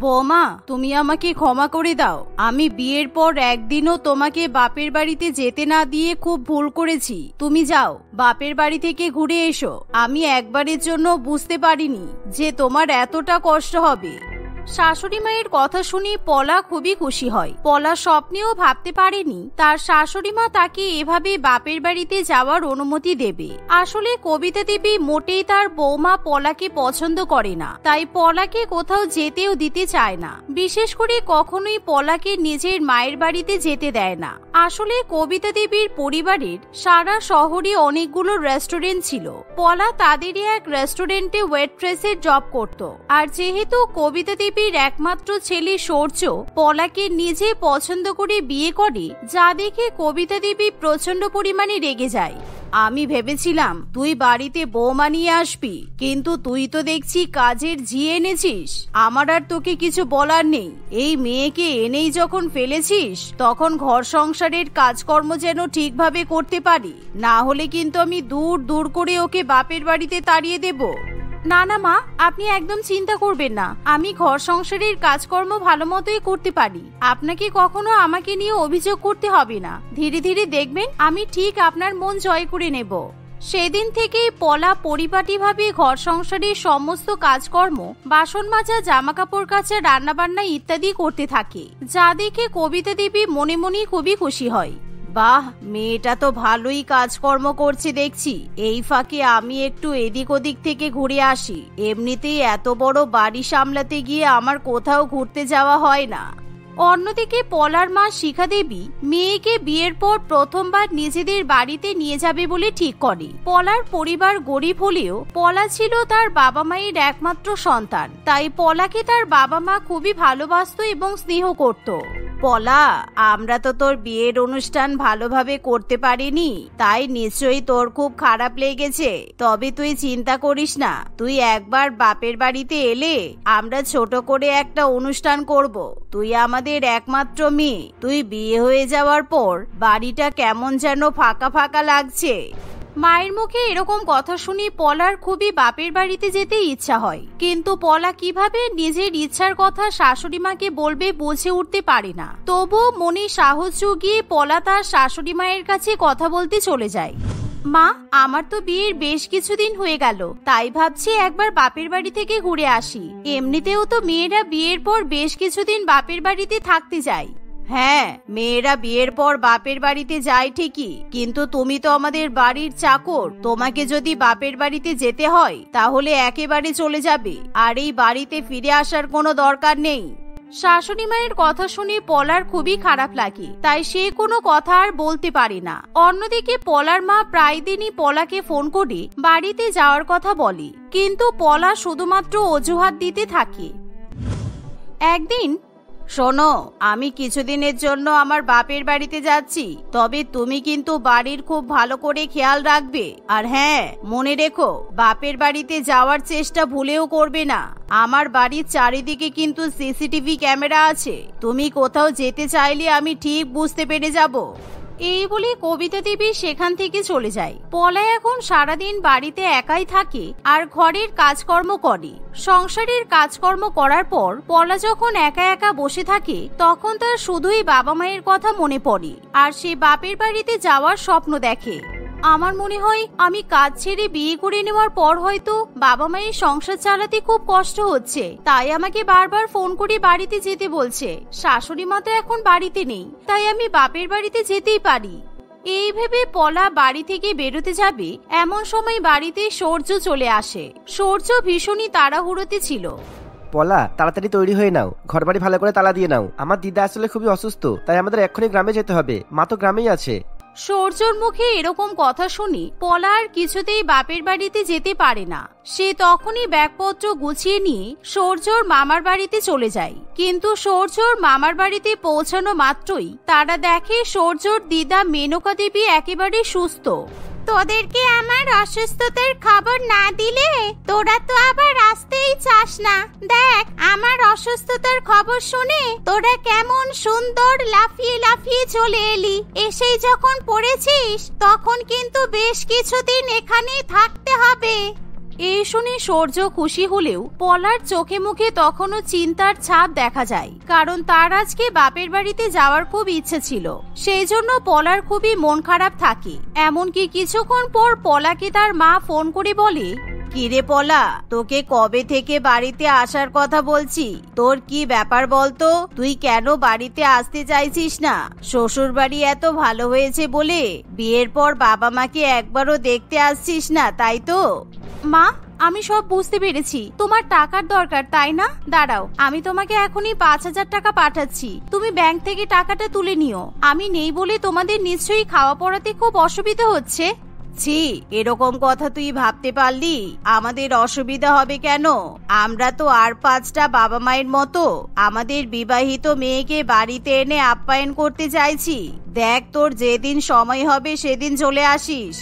বৌমা, তুমি আমাকে ক্ষমা করে দাও। আমি বিয়ের পর একদিনও তোমাকে বাপের বাড়িতে যেতে না দিয়ে খুব ভুল করেছি। তুমি যাও, বাপের বাড়ি থেকে ঘুরে এসো। আমি একবারের জন্য বুঝতে পারিনি যে তোমার এতটা কষ্ট হবে। শাশুড়ি মায়ের কথা শুনে পলা খুবই খুশি হয়। পলা স্বপ্নেও ভাবতে পারেনি তার শাশুড়ি মা তাকে এভাবে বাপের বাড়িতে যাওয়ার অনুমতি দেবে। আসলে কবিতা দেবী মোটেই তার বৌমা পলাকে পছন্দ করে না, তাই পলাকে কোথাও যেতেও দিতে চায় না। বিশেষ করে কখনোই পলাকে নিজের মায়ের বাড়িতে যেতে দেয় না। আসলে কবিতা দেবীর পরিবারের সারা শহরে অনেকগুলো রেস্টুরেন্ট ছিল। পলা তাদেরই এক রেস্টুরেন্টে ওয়েট্রেসের জব করত। আর যেহেতু কবিতা দেবী একমাত্র ছেলে সূর্য পলাকে নিজে পছন্দ করে বিয়ে করে, যা দেখে কবিতা দেবী প্রচন্ড পরিমাণে রেগে যায়। আমি ভেবেছিলাম তুই বাড়িতে বৌমা নিয়ে আসবি, কিন্তু তুই তো দেখছি কাজের ঝি এনেছিস। আমার আর তোকে কিছু বলার নেই। এই মেয়েকে এনেই যখন ফেলেছিস, তখন ঘর সংসারের কাজকর্ম যেন ঠিকভাবে করতে পারি, না হলে কিন্তু আমি দূর দূর করে ওকে বাপের বাড়িতে তাড়িয়ে দেব। না না মা, আপনি একদম চিন্তা করবেন না। আমি ঘর সংসারের কাজকর্ম ভালো মতোই করতে পারি। আপনাকে কখনো আমাকে নিয়ে অভিযোগ করতে হবে না। ধীরে ধীরে দেখবেন আমি ঠিক আপনার মন জয় করে নেব। সেদিন থেকেই পলা পরিপাটিভাবে ঘর সংসারের সমস্ত কাজকর্ম, বাসন মাজা, জামা কাপড় কাচা, রান্নাবান্না ইত্যাদি করতে থাকে, যা দেখে কবিতা দেবী মনে মনে খুবই খুশি হয়। বাহ, মেয়েটা তো ভালোই কাজকর্ম করছে দেখছি। এই ফাঁকে আমি একটু এদিক ওদিক থেকে ঘুরে আসি। এমনিতেই এত বড় বাড়ি সামলাতে গিয়ে আমার কোথাও ঘুরতে যাওয়া হয় না। অন্যদিকে পলার মা শিখা দেবী মেয়েকে বিয়ের পর প্রথমবার নিজেদের বাড়িতে নিয়ে যাবে বলে ঠিক করে। পলার পরিবার গরিব হলেও পলা ছিল তার বাবা মায়ের একমাত্র সন্তান, তাই পলাকে তার বাবা মা খুবই ভালোবাসতো এবং স্নেহ করত। পলা, আমরা তো তোর বিয়ের অনুষ্ঠান ভালোভাবে করতে পারিনি, তাই নিশ্চয়ই তোর খুব খারাপ লেগেছে। তবে তুই চিন্তা করিস না, তুই একবার বাপের বাড়িতে এলে আমরা ছোট করে একটা অনুষ্ঠান করব। তুই আমাদের একমাত্র মেয়ে। তুই বিয়ে হয়ে যাওয়ার পর বাড়িটা কেমন যেন ফাঁকা ফাঁকা লাগছে। মায়ের মুখে এরকম কথা শুনে পলার খুবই বাপের বাড়িতে যেতে ইচ্ছা হয়, কিন্তু পলা কিভাবে নিজের ইচ্ছার কথা শাশুড়ি মাকে বলবে বুঝে উঠতে পারে না। তবুও মনে সাহস জুগিয়ে পলা তার শাশুড়ি মায়ের কাছে কথা বলতে চলে যায়। মা, আমার তো বিয়ের বেশ কিছুদিন হয়ে গেল, তাই ভাবছি একবার বাপের বাড়ি থেকে ঘুরে আসি। এমনিতেও তো মেয়েরা বিয়ের পর বেশ কিছুদিন বাপের বাড়িতে থাকতে যায়। হ্যাঁ, মেয়েরা বিয়ের পর বাপের বাড়িতে যায় ঠিকই, কিন্তু তুমি তো আমাদের বাড়ির চাকর। তোমাকে যদি বাপের বাড়িতে যেতে হয় তাহলে একেবারে চলে যাবে, আর এই বাড়িতে ফিরে আসার কোনো দরকার নেই। শাশুড়ি মায়ের কথা শুনে পলার খুবই খারাপ লাগে, তাই সে কোনো কথা আর বলতে পারে না। অন্যদিকে পলার মা প্রায় দিনই পলাকে ফোন করে বাড়িতে যাওয়ার কথা বলে, কিন্তু পলা শুধুমাত্র অজুহাত দিতে থাকে। একদিন, শোনো, আমি কিছুদিনের জন্য আমার বাপের বাড়িতে যাচ্ছি, তবে তুমি কিন্তু বাড়ির খুব ভালো করে খেয়াল রাখবে। আর হ্যাঁ, মনে রেখো, বাপের বাড়িতে যাওয়ার চেষ্টা ভুলেও করবে না। আমার বাড়ির চারিদিকে কিন্তু সিসিটিভি ক্যামেরা আছে। তুমি কোথাও যেতে চাইলে আমি ঠিক বুঝতে পেরে যাব। এই বলে কবিতা দেবী সেখান থেকে চলে যায়। পলা এখন সারাদিন বাড়িতে একাই থাকে আর ঘরের কাজকর্ম করে। সংসারের কাজকর্ম করার পর পলা যখন একা একা বসে থাকে, তখন তার শুধুই বাবা মায়ের কথা মনে পড়ে, আর সে বাপের বাড়িতে যাওয়ার স্বপ্ন দেখে। আমার মনে হয় আমি কাজ ছেড়ে বিয়ে করে নেওয়ার পর হয়তো বাবা মায়ের সংসার চালাতে খুব কষ্ট হচ্ছে, তাই আমাকে বারবার ফোন করে বাড়িতে যেতে বলছে। শাশুড়ি মা তো এখন বাড়িতে নেই, তাই আমি বাপের বাড়িতে যেতেই পারি। এই ভেবে পলা বাড়ি থেকে বেরোতে যাবে, এমন সময় বাড়িতে সূর্য চলে আসে। সূর্য ভীষণই তাড়াহুড়োতে ছিল। পলা, তাড়াতাড়ি তৈরি হয়ে নাও, ঘরবাড়ি ভালো করে তালা দিয়ে নাও। আমার দিদা আসলে খুবই অসুস্থ, তাই আমাদের এক্ষুনি গ্রামে যেতে হবে। মা তো গ্রামেই আছে। সূর্যর মুখে এরকম কথা শুনি পলা আর কিছুতেই বাপের বাড়িতে যেতে পারে না। সে তখনই ব্যাগপত্র গুছিয়ে নিয়ে সূর্যর মামার বাড়িতে চলে যায়। কিন্তু সূর্যর মামার বাড়িতে পৌঁছানো মাত্রই তারা দেখে সূর্যর দিদা মেনকা দেবী একেবারে সুস্থ। তোদেরকে আমার অসুস্থতার খবর না দিলে তোরা তো আবার আসতেই চাস না। দেখ, আমার অসুস্থতার খবর শুনে তোরা কেমন সুন্দর লাফিয়ে লাফিয়ে চলে এলি। এসেই যখন পড়েছিস, তখন কিন্তু বেশ কিছুদিন এখানেই থাকতে হবে। এই শুনে সূর্য খুশি হলেও পলার চোখে মুখে তখনও চিন্তার ছাপ দেখা যায়, কারণ তার আজকে বাপের বাড়িতে যাওয়ার খুব ইচ্ছে ছিল। সেই জন্য পলার খুবই মন খারাপ থাকে। এমনকি কিছুক্ষণ পর পলাকে তার মা ফোন করে বলে, কিরে পলা, তোকে কবে থেকে বাড়িতে আসার কথা বলছি, তোর কি ব্যাপার বলতো? তুই কেন বাড়িতে আসতে চাইছিস না? শ্বশুর বাড়ি এত ভালো হয়েছে বলে বিয়ের পর বাবা মাকে একবারও দেখতে আসছিস না, তাই তো? মা, আমি সব বুঝতে পেরেছি। তোমার টাকার দরকার, তাই না? দাঁড়াও, আমি তোমাকে এখনই 5,000 টাকা পাঠাচ্ছি, তুমি ব্যাংক থেকে টাকাটা তুলে নিও। আমি নেই বলে তোমাদের নিশ্চয়ই খাওয়া পড়াতে খুব অসুবিধা হচ্ছে। ছি, এরকম কথা তুই ভাবতে পারলি? আমাদের অসুবিধা হবে কেন? আমরা তো আর 5টা বাবা মায়ের মতো আমাদের বিবাহিত মেয়েকে বাড়িতে এনে আপ্যায়ন করতে চাইছি। দেখ, তোর যেদিন সময় হবে সেদিন চলে আসিস।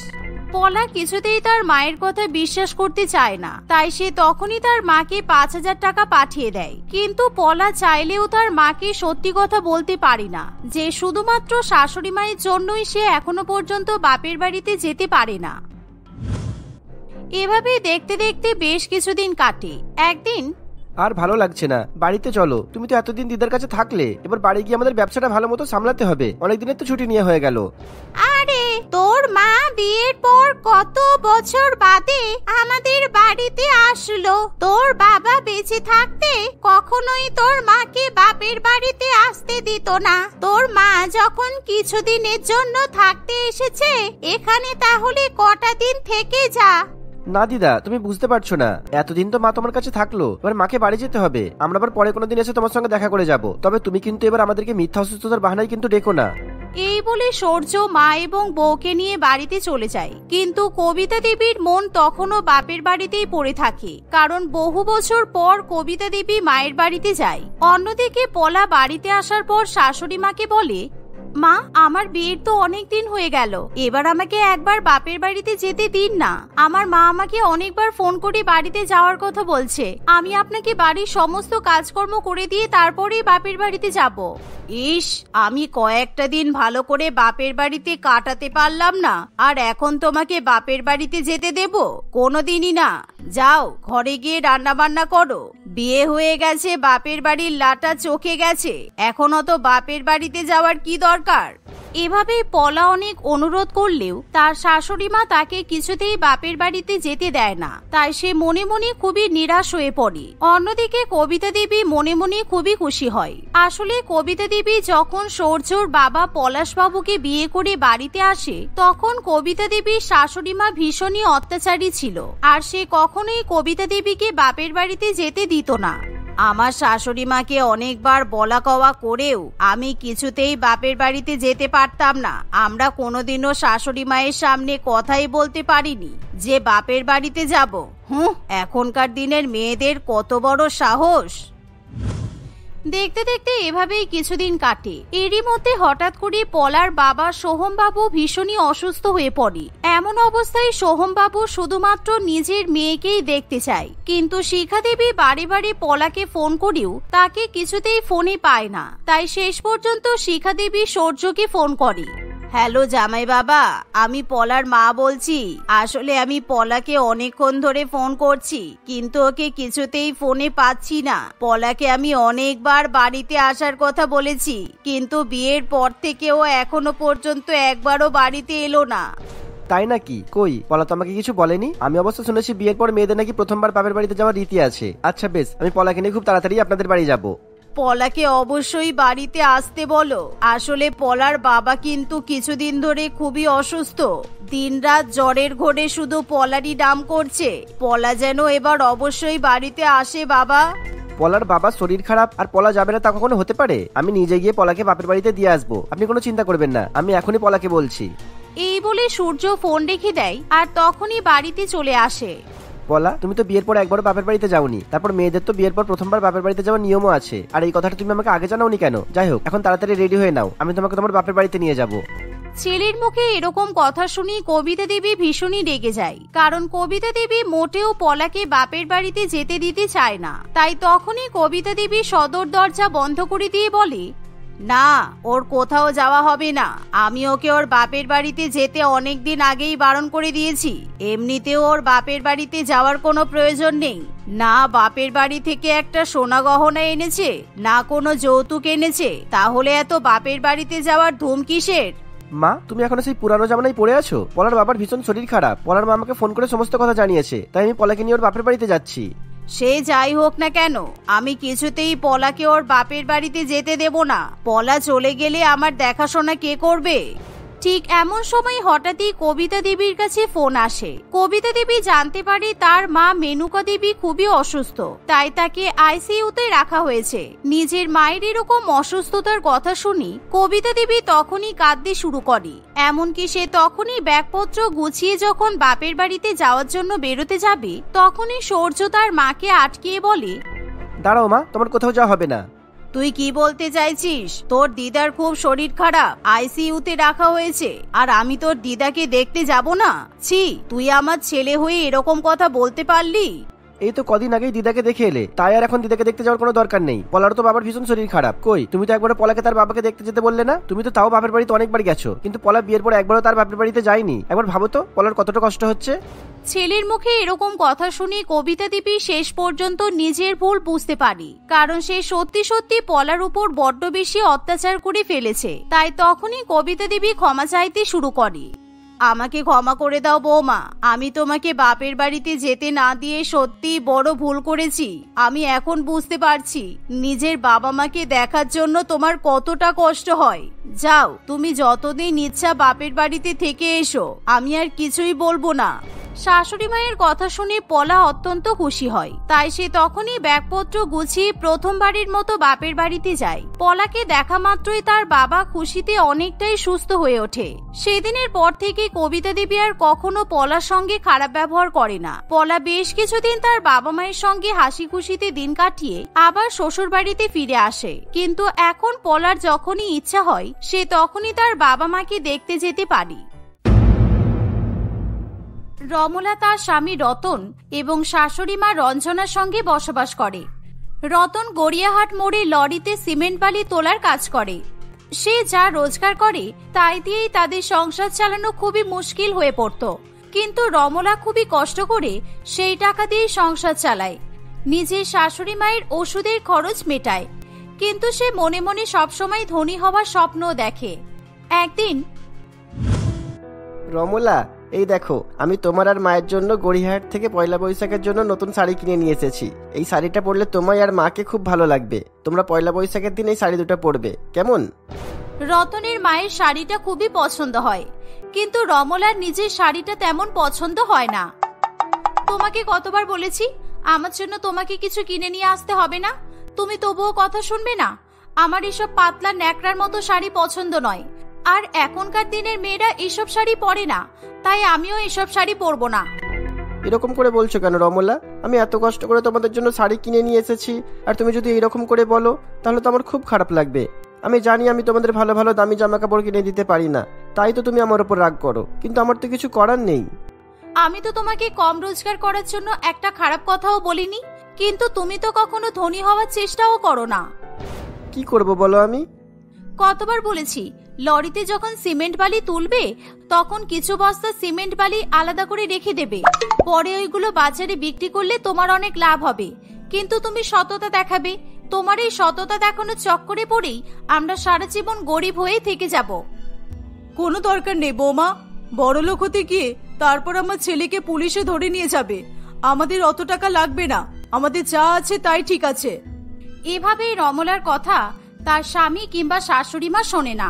পলা কিছুতেই তার মায়ের কথা বিশ্বাস করতে চায় না, তাই সে তখনই তার মাকে 5,000 টাকা পাঠিয়ে দেয়। কিন্তু পলা চাইলেও তার মাকে সত্যি কথা বলতে পারে না যে শুধুমাত্র শাশুড়ি মায়ের জন্যই সে এখনো পর্যন্ত বাপের বাড়িতে যেতে পারে না। এভাবেই দেখতে দেখতে বেশ কিছুদিন কাটে। একদিন, আর ভালো লাগছে না, বাড়িতে চলো। তুমি তো এতদিন দিদার কাছে থাকলে, এবার বাড়ি গিয়ে আমাদের ব্যবসাটা ভালো মতো সামলাতে হবে। অনেকদিনের তো ছুটি নিয়ে হয়ে গেল। আরে, তোর মা বিয়ের পর কত বছর বাদে আমাদের বাড়িতে আসলো। তোর বাবা বেঁচে থাকতে কখনোই তোর মাকে বাপের বাড়িতে আসতে দিত না। তোর মা যখন কিছুদিনের জন্য থাকতে এসেছে এখানে, তাহলে কটা দিন থেকে যা। না দিদা, তুমি বুঝতে পারছো না, এতদিন তো মা তোমার কাছে থাকলো, এবার মাকে বাড়ি যেতে হবে। আমরা আবার পরে কোনোদিন এসে তোমার সঙ্গে দেখা করে যাব। তবে তুমি কিন্তু এবার আমাদেরকে মিথ্যা অসুস্থতার বাহানায় কিন্তু ডেকো না। এই বলে সূর্য মা এবং বউকে নিয়ে বাড়িতে চলে যায়। কিন্তু কবিতা দেবীর মন তখনও বাপের বাড়িতেই পড়ে থাকে, কারণ বহু বছর পর কবিতা দেবী মায়ের বাড়িতে যায়। অন্যদিকে পলা বাড়িতে আসার পর শাশুড়ি মাকে বলে, মা, আমার বিয়ের তো অনেক দিন হয়ে গেল, এবার আমাকে একবার বাপের বাড়িতে যেতে দিন না। আমার মা আমাকে অনেকবার ফোন করে বাড়িতে যাওয়ার কথা বলছে। আমি আপনাকে বাড়ির সমস্ত কাজকর্ম করে দিয়ে তারপরেই বাপের বাড়িতে যাব। ইস, আমি কয়েকটা দিন ভালো করে বাপের বাড়িতে কাটাতে পারলাম না, আর এখন তোমাকে বাপের বাড়িতে যেতে দেব? কোনোদিনই না। যাও, ঘরে গিয়ে রান্না বান্না করো। বিয়ে হয়ে গেছে, বাপের বাড়ির লাটা চোখে গেছে, এখন অত বাপের বাড়িতে যাওয়ার কি দরকার? এভাবেই পলা অনেক অনুরোধ করলেও তার শাশুড়ি মা তাকে কিছুতেই বাপের বাড়িতে যেতে দেয় না, তাই সে মনে মনে খুবই নিরাশ হয়ে পড়ে। অন্যদিকে কবিতা দেবী মনে মনে খুবই খুশি হয়। আসলে কবিতা দেবী যখন সূর্যর বাবা পলাশবাবুকে বিয়ে করে বাড়িতে আসে, তখন কবিতা দেবীর শাশুড়ি মা ভীষণই অত্যাচারী ছিল, আর সে কখনোই কবিতা দেবীকে বাপের বাড়িতে যেতে দিত না। আমার শাশুড়ি মাকে অনেকবার বলা কওয়া করেও আমি কিছুতেই বাপের বাড়িতে যেতে পারতাম না। আমরা কোনোদিনও শাশুড়ি মায়ের সামনে কথাই বলতে পারিনি যে বাপের বাড়িতে যাব। এখনকার দিনের মেয়েদের কত বড় সাহস! দেখতে দেখতে এভাবেই কিছুদিন কাটে। এরই মধ্যে হঠাৎ করে পলার বাবা সোহমবাবু ভীষণই অসুস্থ হয়ে পড়ে। এমন অবস্থায় সোহমবাবু শুধুমাত্র নিজের মেয়েকেই দেখতে চায়, কিন্তু শিখা দেবী বারে বারে পলাকে ফোন করেও তাকে কিছুতেই ফোনে পায় না। তাই শেষ পর্যন্ত শিখা দেবী সূর্যকে ফোন করে। হ্যালো জামাই বাবা, আমি পলার মা বলছি। আসলে আমি পলাকে অনেকক্ষণ ধরে ফোন করছি, কিন্তু ওকে কিছুতেই ফোনে পাচ্ছি না। পলাকে আমি অনেকবার বাড়িতে আসার কথা বলেছি, কিন্তু বিয়ের পর থেকে ও এখনো পর্যন্ত একবারও বাড়িতে এলো না। তাই নাকি? কই, পলা তো আমাকে কিছু বলেনি। আমি অবশ্য শুনেছি বিয়ের পর মেয়েদের নাকি প্রথমবার বাপের বাড়িতে যাওয়ার রীতি আছে। আচ্ছা বেশ, আমি পলাকে নিয়ে খুব তাড়াতাড়ি আপনাদের বাড়ি যাব। পলাকে অবশ্যই বাড়িতে আসতে বলো। আসলে পলার বাবা কিন্তু কিছুদিন ধরে খুবই অসুস্থ, দিনরাত জ্বরের ঘোরে শুধু পলারই নাম করছে। পলা যেন এবার অবশ্যই বাড়িতে আসে বাবা। পলার বাবার শরীর খারাপ আর পলা যাবে না তা কখনো হতে পারে? আমি নিজে গিয়ে পলাকে বাপের বাড়িতে দিয়ে আসবো, আপনি কোনো চিন্তা করবেন না। আমি এখনই পলাকে বলছি। এই বলে সূর্য ফোন রেখে দেয় আর তখনই বাড়িতে চলে আসে। পলা, তুমি তো বিয়ের পর একবার বাপের বাড়িতে যাওনি, তারপর মেয়েদের তো বিয়ের পর প্রথমবার বাপের বাড়িতে যাওয়ার নিয়মও আছে। আর এই কথাটা তুমি আমাকে আগে জানাওনি কেন? যাই হোক, এখন তাড়াতাড়ি রেডি হয়ে নাও, আমি তোমাকে তোমার বাপের বাড়িতে নিয়ে যাব। ছেলের মুখে এরকম কথা শুনি কবিতা দেবী ভীষণই রেগে যায়, কারণ কবিতা দেবী মোটেও পলাকে বাপের বাড়িতে যেতে দিতে চায় না। তাই তখনই কবিতা দেবী সদর দরজা বন্ধ করে দিয়ে বলে, না, ওর কোথাও যাওয়া হবে না। আমি ওকে ওর বাপের বাড়িতে যেতে অনেকদিন আগেই বারণ করে দিয়েছি। এমনিতেও ওর বাপের বাড়িতে যাওয়ার কোনো প্রয়োজন নেই। না বাপের বাড়ি থেকে একটা সোনা গহনা এনেছে, না কোনো যৌতুক এনেছে, তাহলে এত বাপের বাড়িতে যাওয়ার ধুম কিসের? মা, তুমি এখনো সেই পুরানো জামানায় পড়ে আছো? পলার বাবার ভীষণ শরীর খারাপ। পলার মা আমাকে ফোন করে সমস্ত কথা জানিয়েছে, তাই আমি পলাকে নিয়ে ওর বাপের বাড়িতে যাচ্ছি। সে যাই হোক না কেন, আমি কিছুতেই পলাকে ওর বাপের বাড়িতে যেতে দেব না। পলা চলে গেলে আমার দেখাশোনা কে করবে? ঠিক এমন সময় হঠাৎই কবিতা দেবীর কাছে ফোন আসে। কবিতা দেবী জানতে পারে তার মা মেনুকা দেবী খুবই অসুস্থ, তাই তাকে আইসিইউতে রাখা হয়েছে। নিজের মায়ের এরকম অসুস্থতার কথা শুনি কবিতা দেবী তখনই কাঁদতে শুরু করে। এমনকি সে তখনই ব্যাগপত্র গুছিয়ে যখন বাপের বাড়িতে যাওয়ার জন্য বেরোতে যাবে, তখনই সূর্য তার মাকে আটকিয়ে বলে, দাঁড়াও মা, তোমার কোথাও যাওয়া হবে না। তুই কি বলতে চাইছিস? তোর দিদার খুব শরীর খারাপ, আইসিইউতে রাখা হয়েছে, আর আমি তোর দিদাকে দেখতে যাব না? ছি, তুই আমার ছেলে হয়ে এরকম কথা বলতে পারলি? এই তো কদিন আগেই দিদাকে দেখে এলে, তাই আর এখন দিদাকে দেখতে যাওয়ার কোনো দরকার নেই। পলার তো বাবার ভীষণ শরীর খারাপ। কই, তুমি তো একবার পলাকে তার বাবাকে দেখতে যেতে বললে না? তুমি তো তাও বাপের বাড়িতে অনেকবার গেছো, কিন্তু পলা বিয়ের পর একবারও তার বাপের বাড়িতে যায়নি। একবার ভাবো তো পলার কতটা কষ্ট হচ্ছে। ছেলের মুখে এরকম কথা শুনে কবিতা দেবী শেষ পর্যন্ত নিজের ভুল বুঝতে পারি, কারণ সে সত্যি সত্যি পলার উপর বড্ড বেশি অত্যাচার করে ফেলেছে। তাই তখনই কবিতা দেবী ক্ষমা চাইতে শুরু করে। আমাকে ক্ষমা করে দাও বৌমা, আমি তোমাকে বাপের বাড়িতে যেতে না দিয়ে সত্যি বড় ভুল করেছি। আমি এখন বুঝতে পারছি নিজের বাবা মাকে দেখার জন্য তোমার কতটা কষ্ট হয়। যাও, তুমি যতদিন ইচ্ছা বাপের বাড়িতে থেকে এসো, আমি আর কিছুই বলবো না। শাশুড়ি মায়ের কথা শুনে পলা অত্যন্ত খুশি হয়, তাই সে তখনই ব্যাগপত্র গুছিয়ে প্রথমবারের মতো বাপের বাড়িতে যায়। পলাকে দেখা মাত্রই তার বাবা খুশিতে অনেকটাই সুস্থ হয়ে ওঠে। সেদিনের পর থেকে কবিতা দেবী আর কখনো পলার সঙ্গে খারাপ ব্যবহার করে না। পলা বেশ কিছুদিন তার বাবা মায়ের সঙ্গে হাসি খুশিতে দিন কাটিয়ে আবার শ্বশুর বাড়িতে ফিরে আসে। কিন্তু এখন পলার যখনই ইচ্ছা হয় সে তখনই তার বাবা মাকে দেখতে যেতে পারে। রমলা তার স্বামী রতন এবং শাশুড়ি মা রঞ্জনার সঙ্গে বসবাস করে। রতন গড়িয়াহাট মোড়ে লরিতে সিমেন্ট বালি তোলার কাজ করে। সে যা রোজগার করে তাই দিয়েই তাদের সংসার চালানো খুবই মুশকিল হয়ে পড়ত। কিন্তু রমলা খুবই কষ্ট করে সেই টাকা দিয়ে সংসার চালায়, নিজের শাশুড়ি মায়ের ওষুধের খরচ মেটায়। কিন্তু সে মনে মনে সবসময় ধনী হওয়ার স্বপ্ন দেখে। একদিন, রমলা, এই দেখো, আমি তোমার আর মায়ের জন্য গড়িয়াহাট থেকে পয়লা বৈশাখের জন্য নতুন শাড়ি কিনে নিয়ে এসেছি। এই শাড়িটা পরলে তোমায় আর মাকে খুব ভালো লাগবে। তোমরা পয়লা বৈশাখের দিন এই শাড়ি দুটো পরবে, কেমন? রতনের মায়ের শাড়িটা খুবই পছন্দ হয়, কিন্তু রমলার নিজের শাড়িটা তেমন পছন্দ হয় না। তোমাকে কতবার বলেছি আমার জন্য তোমাকে কিছু কিনে নিয়ে আসতে হবে না, তুমি তবুও কথা শুনবে না। আমার এসব পাতলা ন্যাকড়ার মতো শাড়ি পছন্দ নয়, আর এখনকার দিনের মেয়েরা এসব শাড়ি পরে না, তাই আমিও এসব শাড়ি পরবো না। এরকম করে বলছো কেন রমলা? আমি এত কষ্ট করে তোমাদের জন্য শাড়ি কিনে নিয়ে এসেছি, আর তুমি যদি এরকম করে বলো তাহলে তো আমার খুব খারাপ লাগবে। আমি জানি আমি তোমাদের ভালো ভালো দামি জামা কাপড় কিনে দিতে পারি না, তাই তো তুমি আমার উপর রাগ করো, কিন্তু আমার তো কিছু করার নেই। আমি তো তোমাকে কম রোজগার করার জন্য একটা খারাপ কথাও বলিনি, কিন্তু তুমি তো কখনো ধনী হওয়ার চেষ্টাও করো না। কি করব বলো? আমি কতবার বলেছি লরিতে যখন সিমেন্ট বালি তুলবে তখন কিছু বস্তা সিমেন্ট বালি আলাদা করে রেখে দেবে, পরে ওইগুলো বাজারে বিক্রি করলে তোমার অনেক লাভ হবে। কিন্তু তুমি সততা দেখাবে, তোমার এই সততা দেখানোর চক্করে পড়েই আমরা সারা জীবন গরিব হয়ে থেকে যাব। কোনো দরকার নেই বৌমা, বড়লোক হতে গিয়ে তারপর আমার ছেলেকে পুলিশে ধরে নিয়ে যাবে। আমাদের অত টাকা লাগবে না, আমাদের যা আছে তাই ঠিক আছে। এভাবেই রমলার কথা তার স্বামী কিংবা শাশুড়ি মা শোনে না।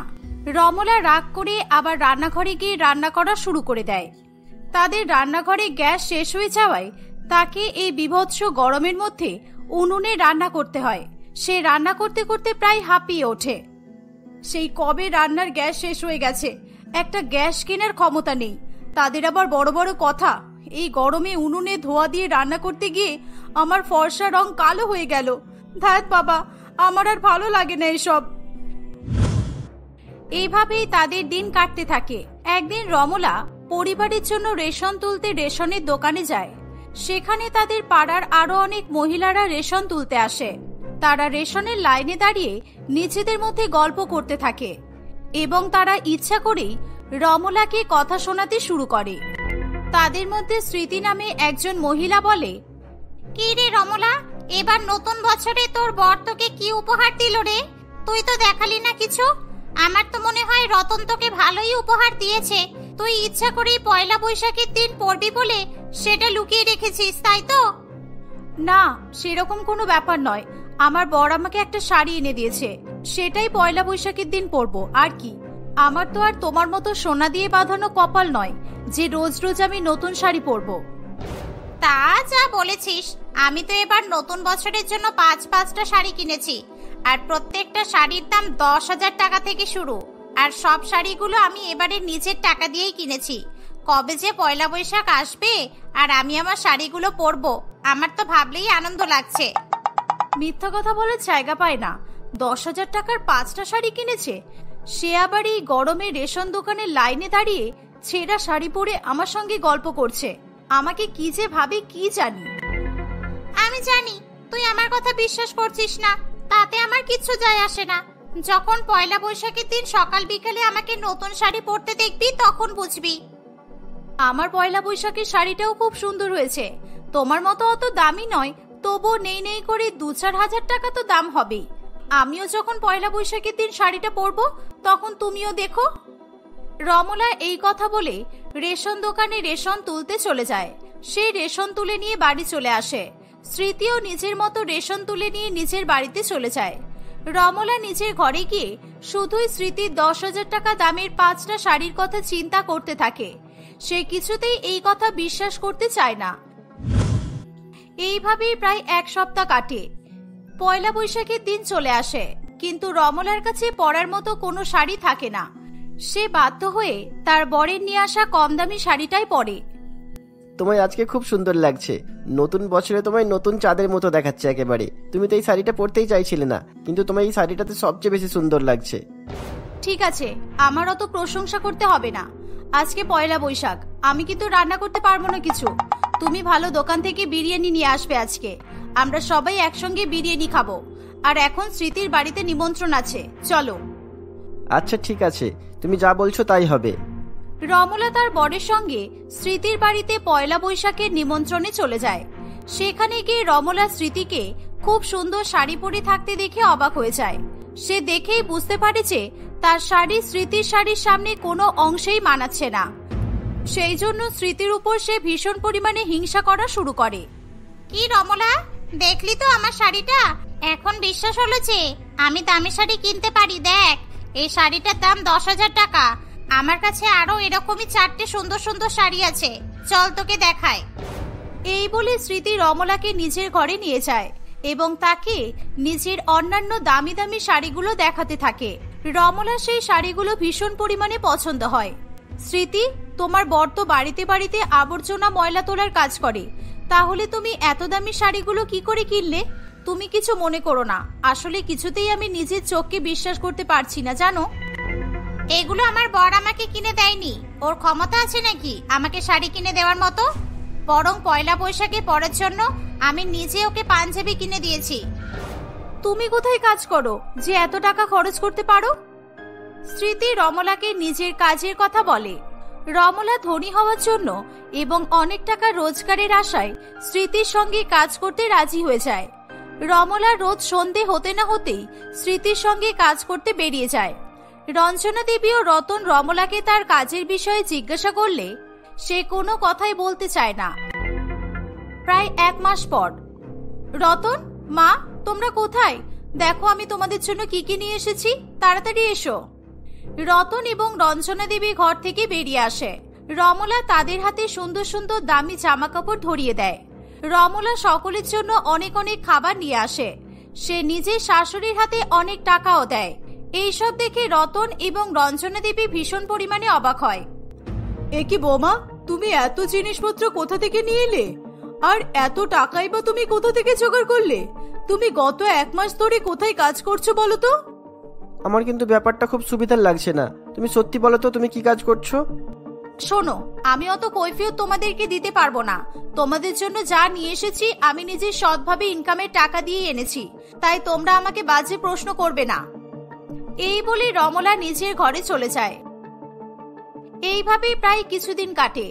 রমলা রাগ করে আবার রান্নাঘরে গিয়ে রান্না করা শুরু করে দেয়। তাদের রান্নাঘরে গ্যাস শেষ হয়ে যাওয়ায় তাকে এই বিভৎস গরমের মধ্যে উনুনে রান্না করতে হয়। সে রান্না করতে করতে প্রায় হাঁপিয়ে ওঠে। সেই কবে রান্নার গ্যাস শেষ হয়ে গেছে, একটা গ্যাস কেনার ক্ষমতা নেই। তাদের আবার বড় বড় কথা। এই গরমে উনুনে ধোয়া দিয়ে রান্না করতে গিয়ে আমার ফর্সা রং কালো হয়ে গেল। ধ্যাত বাবা, আমার আর ভালো লাগে না এসব। এইভাবেই তাদের দিন কাটতে থাকে। একদিন রমলা পরিবারের জন্য রেশন তুলতে রেশনের দোকানে যায়। সেখানে তাদের পাড়ার আরো অনেক মহিলারা রেশন তুলতে আসে। তারা রেশনের লাইনে দাঁড়িয়ে নিজেদের মধ্যে গল্প করতে থাকে এবং তারা ইচ্ছা করেই রমলাকে কথা শোনাতে শুরু করে। তাদের মধ্যে স্মৃতি নামে একজন মহিলা বলে, কি রে রমলা, এবার নতুন বছরে তোর বর তোকে কি উপহার দিল রে? তুই তো দেখালি না কিছু। আমার তো মনে হয় রতন তোকে ভালোই উপহার দিয়েছে। তুই ইচ্ছা করেই পয়লা বৈশাখের দিন পড়বি বলে সেটা লুকিয়ে রেখেছিস, তাই তো? না, সেরকম কোনো ব্যাপার নয়। আমার বর আমাকে একটা শাড়ি এনে দিয়েছে, সেটাই পয়লা বৈশাখের দিন পরবো। আর কি, আমার তো আর তোমার মতো সোনা দিয়ে বাঁধানো কপাল নয় যে রোজ রোজ আমি নতুন শাড়ি পরবো। তা যা বলেছিস, আমি তো এবার নতুন বছরের জন্য 5-5টা শাড়ি কিনেছি, আর প্রত্যেকটা শাড়ির দাম 10,000 টাকা থেকে শুরু। আর সব শাড়িগুলো আমি এবারে নিজের টাকা দিয়েই কিনেছি। কবে যে পয়লা বৈশাখ আসবে আর আমি আমার শাড়িগুলো পরবো, আমার তো ভাবলেই আনন্দ লাগছে। মিথ্যা কথা বলার জায়গা পায় না। 10,000 টাকার 5টা শাড়ি কিনেছে, সে আবার এই গরমে রেশন দোকানের লাইনে দাঁড়িয়ে ছেঁড়া শাড়ি পরে আমার সঙ্গে গল্প করছে। আমাকে কি যে ভাবে কি জানি। আমি জানি তুই আমার কথা বিশ্বাস করছিস না, তাতে আমার কিচ্ছু যায় আসে না। যখন পয়লা বৈশাখের দিন সকাল বিকালে আমাকে নতুন শাড়ি পরতে দেখবি তখন বুঝবি। আমার পয়লা বৈশাখের শাড়িটাও খুব সুন্দর হয়েছে। তোমার মতো অত দামি নয়, তবুও নেই নেই করে 2-4 হাজার টাকা তো দাম হবেই। আমিও যখন পয়লা বৈশাখের দিন শাড়িটা পরবো তখন তুমিও দেখো। রমলা এই কথা বলে রেশন দোকানে রেশন তুলতে চলে যায়। সে রেশন তুলে নিয়ে বাড়ি চলে আসে। স্মৃতিও নিজের মতো রেশন তুলে নিয়ে নিজের বাড়িতে চলে যায়। রমলা নিজের ঘরে গিয়ে শুধুই স্মৃতির 10,000 টাকা দামের 5টা শাড়ির কথা চিন্তা করতে থাকে। সে কিছুতেই এই কথা বিশ্বাস করতে চায় না। এইভাবেই প্রায় 1 সপ্তাহ কাটে। পয়লা বৈশাখের দিন চলে আসে, কিন্তু রমলার কাছে পরার মতো কোনো শাড়ি থাকে না। সে বাধ্য হয়ে তার বরের নিয়ে আসা কম দামি শাড়িটাই পরে। তোমায় আজকে খুব সুন্দর লাগছে। নতুন বছরে তোমায় নতুন চাঁদের মতো দেখাচ্ছে একেবারে। তুমি তো এই শাড়িটা পরতেই চাইছিলে না, কিন্তু তোমার এই শাড়িটাতে সবচেয়ে বেশি সুন্দর লাগছে। ঠিক আছে, আমার অত প্রশংসা করতে হবে না। আজকে পয়লা বৈশাখ, আমি কিন্তু রান্না করতে পারবো না কিছু। তুমি ভালো দোকান থেকে বিরিয়ানি নিয়ে আসবে আজকে। আমরা সবাই একসঙ্গে বিরিয়ানি খাবো। আর এখন স্মৃতির বাড়িতে নিমন্ত্রণ আছে, চলো। আচ্ছা ঠিক আছে, তুমি যা বলছো তাই হবে। রমলা তার বরের সঙ্গে স্মৃতির বাড়িতে পয়লা বৈশাখের নিমন্ত্রণে চলে যায়। সেখানে গিয়ে রমলা স্মৃতিকে খুব সুন্দর শাড়ি পরে থাকতে দেখে অবাক হয়ে যায়। সে দেখেই বুঝতে পারে যে তার শাড়ি স্মৃতির শাড়ির সামনে কোনো অংশেই মানাচ্ছে না। সেই জন্য স্মৃতির উপর সে ভীষণ পরিমাণে হিংসা করা শুরু করে। কি রমলা, দেখলি তো আমার শাড়িটা? এখন বিশ্বাস হলো যে আমি দামি শাড়ি কিনতে পারি। দেখ, এই শাড়িটার দাম 10,000 টাকা। আমার কাছে আরো এরকমই 4টে সুন্দর সুন্দর শাড়ি আছে, চল তোকে দেখাই। এই বলে স্মৃতি রমলাকে নিজের ঘরে নিয়ে যায় এবং তাকে নিজের অন্যান্য দামি দামি শাড়িগুলো দেখাতে থাকে। রমলা সেই শাড়িগুলো ভীষণ পরিমাণে পছন্দ হয়। স্মৃতি, তোমার বর তো বাড়িতে বাড়িতে আবর্জনা ময়লা তোলার কাজ করে, তাহলে তুমি এত দামি শাড়িগুলো কি করে কিনলে? তুমি কিছু মনে করো না, আসলে কিছুতেই আমি নিজের চোখকে বিশ্বাস করতে পারছি না জানো। এগুলো আমার বর আমাকে কিনে দেয়নি। ওর ক্ষমতা আছে নাকি আমাকে শাড়ি কিনে দেওয়ার মতো? বরং পয়লা বৈশাখে পরার জন্য আমি নিজে ওকে পাঞ্জাবি কিনে দিয়েছি। তুমি কোথায় কাজ করো যে এত টাকা খরচ করতে পারো? স্মৃতি রমলাকে নিজের কাজের কথা বলে। রমলা ধনী হওয়ার জন্য এবং অনেক টাকা রোজগারের আশায় স্মৃতির সঙ্গে কাজ করতে রাজি হয়ে যায়। রমলা রোজ সন্ধে হতে না হতেই স্মৃতির সঙ্গে কাজ করতে বেরিয়ে যায়। রঞ্জনা দেবী ও রতন রমলাকে তার কাজের বিষয়ে জিজ্ঞাসা করলে সে কোনো কথাই বলতে চায় না। প্রায় 1 মাস পর, রতন, মা, তোমরা কোথায়? দেখো আমি তোমাদের জন্য কি কি নিয়ে এসেছি, তাড়াতাড়ি এসো। রতন এবং রঞ্জনা দেবী ঘর থেকে বেরিয়ে আসে। রমলা তাদের হাতে সুন্দর সুন্দর দামি জামা কাপড় ধরিয়ে দেয়। রমলা সকলের জন্য অনেক অনেক খাবার নিয়ে আসে। সে নিজের শাশুড়ির হাতে অনেক টাকাও দেয়। এইসব দেখে রতন এবং রঞ্জনা দেবী ভীষণ পরিমাণে অবাক হয়। এ কি বৌমা, তুমি এত জিনিসপত্র কোথা থেকে নিয়ে এলে? আর এত টাকাই বা তুমি কোথা থেকে জোগাড় করলে? তুমি গত 1 মাস ধরে কোথায় কাজ করছো বলো তো? আমার কিন্তু ব্যাপারটা খুব সুবিধার লাগছে না। তুমি সত্যি বলো তো, তুমি কি কাজ করছো? শোনো, আমি অত কৈফিয়ত তোমাদেরকে দিতে পারবো না। তোমাদের জন্য যা নিয়ে এসেছি আমি নিজের সৎভাবে ইনকামের টাকা দিয়ে এনেছি, তাই তোমরা আমাকে বাজে প্রশ্ন করবে না। এই বলে রমলা নিজের ঘরে চলে যায়। এইভাবে প্রায় কিছুদিন কাটে।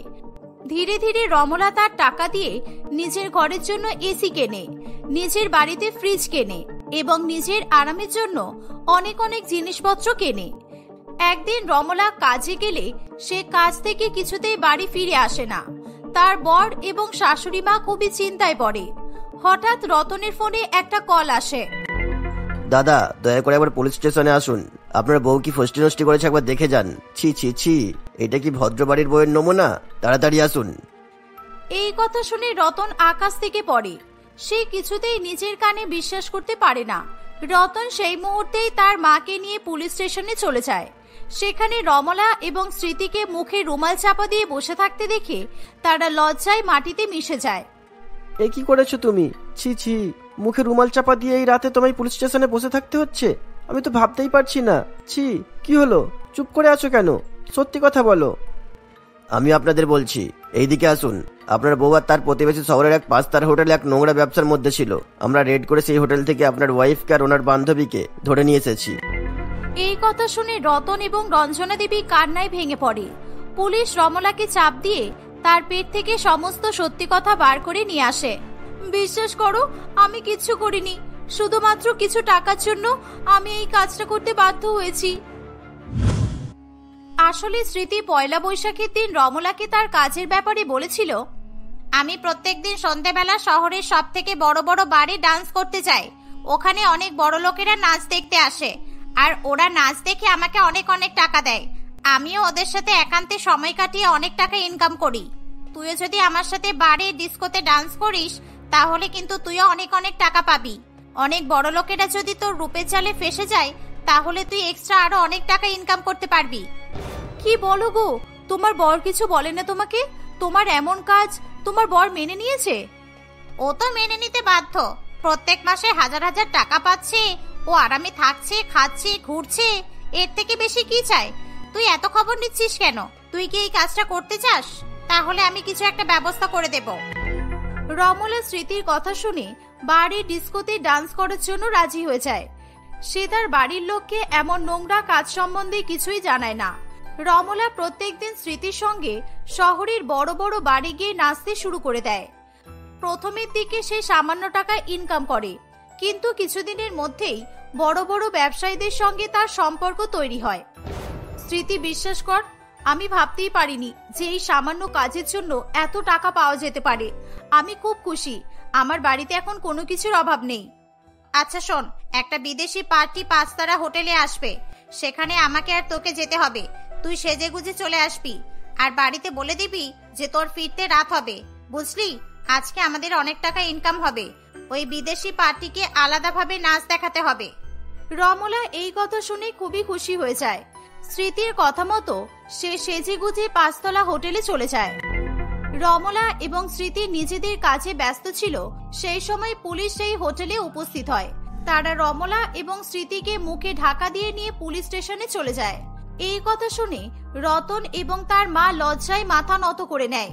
ধীরে ধীরে রমলা তার টাকা দিয়ে নিজের ঘরের জন্য এসি কেনে, নিজের বাড়িতে ফ্রিজ কেনে এবং নিজের আরামের জন্য অনেক অনেক জিনিসপত্র কেনে। একদিন রমলা কাজে গেলে সে কাজ থেকে কিছুতেই বাড়ি ফিরে আসে না। তার বর এবং শাশুড়ি মা খুবই চিন্তায় পড়ে। হঠাৎ রতনের ফোনে একটা কল আসে। দাদা, দয়া করে একবার পুলিশ স্টেশনে আসুন। আপনার বউ কি ফষ্টি নষ্টি করেছে একবার দেখে যান। ছি ছি ছি, এটা কি ভদ্রবাড়ির বউয়ের নমুনা? তাড়াতাড়ি আসুন। এই কথা শুনে রতন আকাশ থেকে পড়ে। সে কিছুতেই নিজের কানে বিশ্বাস করতে পারে না। রতন সেই মুহূর্তেই তার মাকে নিয়ে পুলিশ স্টেশনে চলে যায়। সেখানে রমলা এবং স্মৃতিকে মুখে রুমাল চাপা দিয়ে বসে থাকতে দেখে তারা লজ্জায় মাটিতে মিশে যায়। এ কি করেছো তুমি? ছি ছি, মুখে রুমাল চাপা দিয়ে এই রাতে তোমায় পুলিশ স্টেশনে বসে থাকতে হচ্ছে? আমি তো ভাবতেই পারছি না। ছি, কি হলো? চুপ করে আছো কেন? সত্যি কথা বলো। আমি আপনাদের বলছি, এইদিকে আসুন। আপনার বউ আর তার প্রতিবেশী শহরের এক 5 স্টার হোটেলে এক নোংরা ব্যবসার মধ্যে ছিল। আমরা রেড করে সেই হোটেল থেকে আপনার ওয়াইফকে আর ওনার বান্ধবীকে ধরে নিয়ে এসেছি। এই কথা শুনে রতন এবং রঞ্জনা দেবী কান্নায় ভেঙে পড়ে। পুলিশ রমলাকে চাপ দিয়ে তার পেট থেকে সমস্ত সত্যি কথা বার করে নিয়ে আসে। বিশ্বাস করো, আমি কিচ্ছু করিনি। শুধুমাত্র কিছু টাকার জন্য আমি এই কাজটা করতে বাধ্য হয়েছি। আসলে স্মৃতি পয়লা বৈশাখের দিন রমলাকে তার কাজের ব্যাপারে বলেছিল, আমি প্রত্যেকদিন সন্ধ্যাবেলা শহরের সব থেকে বড় বড় বারে ডান্স করতে যাই। ওখানে অনেক বড় লোকেরা নাচ দেখতে আসে, আর ওরা নাচ দেখে আমাকে অনেক অনেক টাকা দেয়। আমিও ওদের সাথে একান্তে সময় কাটিয়ে অনেক টাকা ইনকাম করি। তুইও যদি আমার সাথে বারে ডিস্কোতে ডান্স করিস তাহলে কিন্তু তুইও অনেক অনেক টাকা পাবি। অনেক বড় লোকেরা যদি তোর রূপের জালে ফেসে যায় তাহলে তুই এক্সট্রা আরো অনেক টাকা ইনকাম করতে পারবি। কি বলো গো, তোমার বর কিছু বলে না তোমাকে? তোমার এমন কাজ তোমার বর মেনে নিয়েছে? ও তো মেনে নিতে বাধ্য। প্রত্যেক মাসে হাজার হাজার টাকা পাচ্ছে, ও আরামে থাকছে, খাচ্ছে, ঘুরছে। এর থেকে বেশি কি চাই? তুই এত খবর নিচ্ছিস কেন? তুই কি এই কাজটা করতে চাস? তাহলে আমি কিছু একটা ব্যবস্থা করে দেব। রমলা স্মৃতির কথা শুনে বাড়ির ডিস্কোতে ডান্স করার জন্য রাজি হয়ে যায়। সে তার বাড়ির লোককে এমন নোংরা কাজ সম্বন্ধে কিছুই জানায় না। রমলা প্রত্যেকদিন স্মৃতির সঙ্গে শহরের বড় বড় বাড়ি গিয়ে নাচতে শুরু করে দেয়। প্রথমের দিকে সে সামান্য টাকা ইনকাম করে, কিন্তু কিছুদিনের মধ্যেই বড় বড় ব্যবসায়ীদের সঙ্গে তার সম্পর্ক তৈরি হয়। স্মৃতি, বিশ্বাস কর, আমি ভাবতেই পারিনি যে এই সামান্য কাজের জন্য এত টাকা পাওয়া যেতে পারে। আমি খুব খুশি। আমার বাড়িতে এখন কোনো কিছুর অভাব নেই। আচ্ছা শোন, একটা বিদেশি পার্টি 5 তারা হোটেলে আসবে। সেখানে আমাকে আর তোকে যেতে হবে। তুই সেজে গুজে চলে আসবি, আর বাড়িতে বলে দিবি যে তোর ফিরতে রাত হবে, বুঝলি? আজকে আমাদের অনেক টাকা ইনকাম হবে। ওই বিদেশি পার্টিকে আলাদাভাবে নাচ দেখাতে হবে। রমলা এই কথা শুনে খুবই খুশি হয়ে যায়। স্মৃতির কথা মতো সে সেজে গুজে 5 তলা হোটেলে চলে যায়। রমলা এবং স্মৃতি নিজেদের কাজে ব্যস্ত ছিল। সেই সময় পুলিশ সেই হোটেলে উপস্থিত হয়। তারা রমলা এবং স্মৃতিকে মুখে ঢাকা দিয়ে নিয়ে পুলিশ স্টেশনে চলে যায়। এই কথা শুনে রতন এবং তার মা লজ্জায় মাথা নত করে নেয়।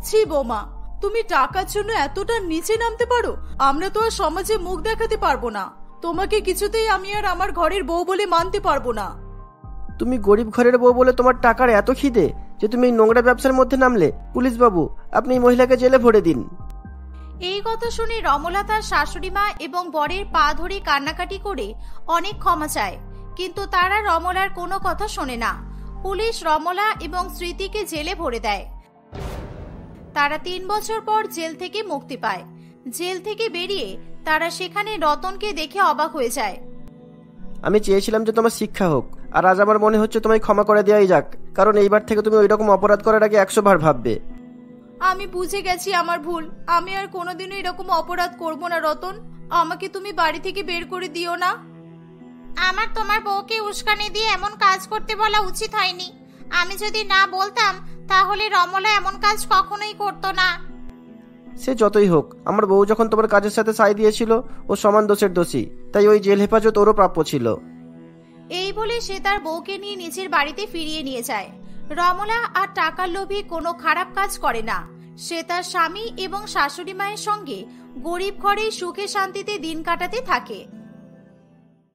ছি বৌমা, তুমি টাকার জন্য এতটা নিচে নামতে পারো? আমরা তো আর সমাজে মুখ দেখাতে পারবো না। তোমাকে কিছুতেই আমি আর আমার ঘরের বউ বলে মানতে পারবো না। তুমি গরিব ঘরের বউ বলে তোমার টাকার এত খিদে যে তুমি এই নোংরা ব্যবসার মধ্যে নামলে? পুলিশ বাবু, আপনি এই মহিলাকে জেলে ভরে দিন। এই কথা শুনে রমলা তার শাশুড়ি মা এবং বরের পা ধরে কান্নাকাটি করে অনেক ক্ষমা চায়, কিন্তু তারা রমলার কোনো কথা শোনে না। পুলিশ রমলা এবং স্মৃতিকে জেলে ভরে দেয়। তারা 3 বছর পর জেল থেকে মুক্তি পায়। জেল থেকে বেরিয়ে তারা সেখানে রতনকে দেখে অবাক হয়ে যায়। আমি চেয়েছিলাম যে তোমার শিক্ষা হোক, আর আজ আমার মনে হচ্ছে তোমায় ক্ষমা করে দেওয়াই যাক, কারণ এইবার থেকে তুমি ওইরকম অপরাধ করার আগে 100 বার ভাববে। আমি বুঝে গেছি আমার ভুল। আমি আর কোনোদিনও এরকম অপরাধ করব না রতন। আমাকে তুমি বাড়ি থেকে বের করে দিও না। আমার তোমার বউকে উস্কানি দিয়ে এমন কাজ করতে বলা উচিত হয়নি। আমি যদি না বলতাম তাহলে রমলা এমন কাজ কখনোই করতো না। সে যতই হোক, আমার বউ যখন তোমার কাজের সাথে সাই দিয়েছিল ও সমান দোষের দোষী, তাই ওই জেল হেফাজত ওরও প্রাপ্য ছিল। এই বলে সে তার বউকে নিয়ে নিজের বাড়িতে ফিরিয়ে নিয়ে যায়। রমলা আর টাকার লোভে কোনো খারাপ কাজ করে না। সে তার স্বামী এবং শাশুড়ি মায়ের সঙ্গে গরিব ঘরে সুখে শান্তিতে দিন কাটাতে থাকে।